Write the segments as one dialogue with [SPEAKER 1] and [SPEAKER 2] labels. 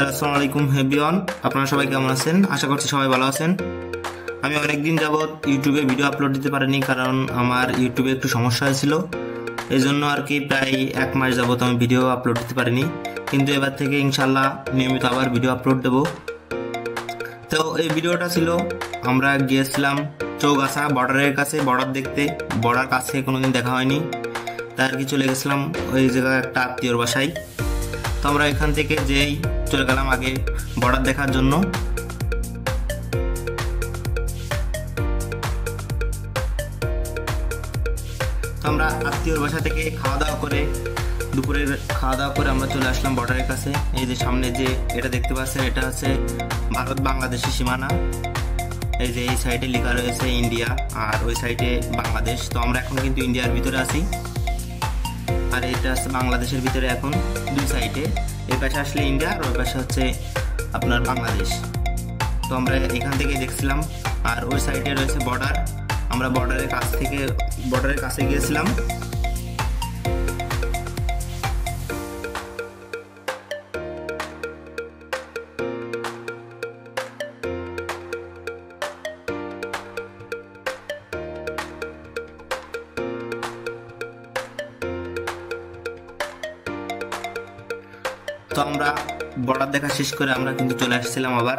[SPEAKER 1] Hello, আসসালামু আলাইকুম everyone. আপনারা সবাই কেমন আছেন? আশা করছি সবাই ভালো আছেন। আমি অনেকদিন যাবৎ ইউটিউবে ভিডিও আপলোড দিতে পারিনি, কারণ আমার ইউটিউবে একটু সমস্যা হয়েছিল। এই জন্য আর কি প্রায় 1 মাস যাবৎ আমি ভিডিও আপলোড দিতে পারিনি, কিন্তু এবার থেকে ইনশাল্লাহ নিয়মিত আবার ভিডিও আপলোড দেব। তো এই ভিডিওটা ছিল, আমরা গিয়েছিলাম চৌগাছা বর্ডারের কাছে, বর্ডার দেখতে। বর্ডার কাছে কোনোদিন দেখা হয়নি, তাই আর কি চলে গেছিলাম ওই জায়গায় একটা আত্মীয়র বাসায়। তো আমরা এখান থেকে যেই চলে গেলাম আগে বর্ডার দেখার জন্য। তো আমরা আত্মীয়র বাসা থেকে খাওয়া দাওয়া করে, দুপুরের খাওয়া দাওয়া করে আমরা চলে আসলাম বর্ডারের কাছে। এই যে সামনে যে এটা দেখতে পাচ্ছেন, এটা হচ্ছে ভারত বাংলাদেশের সীমানা। এই যে এই সাইডে লেখা রয়েছে ইন্ডিয়া, আর ওই সাইডে বাংলাদেশ। তো আমরা এখন কিন্তু ইন্ডিয়ার ভিতরে আছি, আর এটা হচ্ছে বাংলাদেশের ভিতরে। এখন দুই সাইডে, এই পাশে আসলে ইন্ডিয়া আর ওই পাশে হচ্ছে আপনার বাংলাদেশ। তো আমরা এখান থেকে দেখছিলাম, আর ওই সাইডে রয়েছে বর্ডার। আমরা বর্ডারের কাছে গিয়েছিলাম। তো আমরা বর্ডার দেখা শেষ করে আমরা কিন্তু চলে আসছিলাম আবার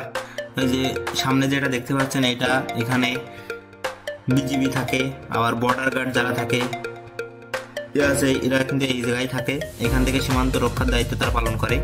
[SPEAKER 1] ওই যে সামনে যেটা দেখতে পাচ্ছেন, এটা এখানে বিজিবি থাকে, আবার বর্ডার গার্ড যারা থাকে এরা কিন্তু এই জায়গায় থাকে। এখান থেকে সীমান্ত রক্ষার দায়িত্ব তারা পালন করে।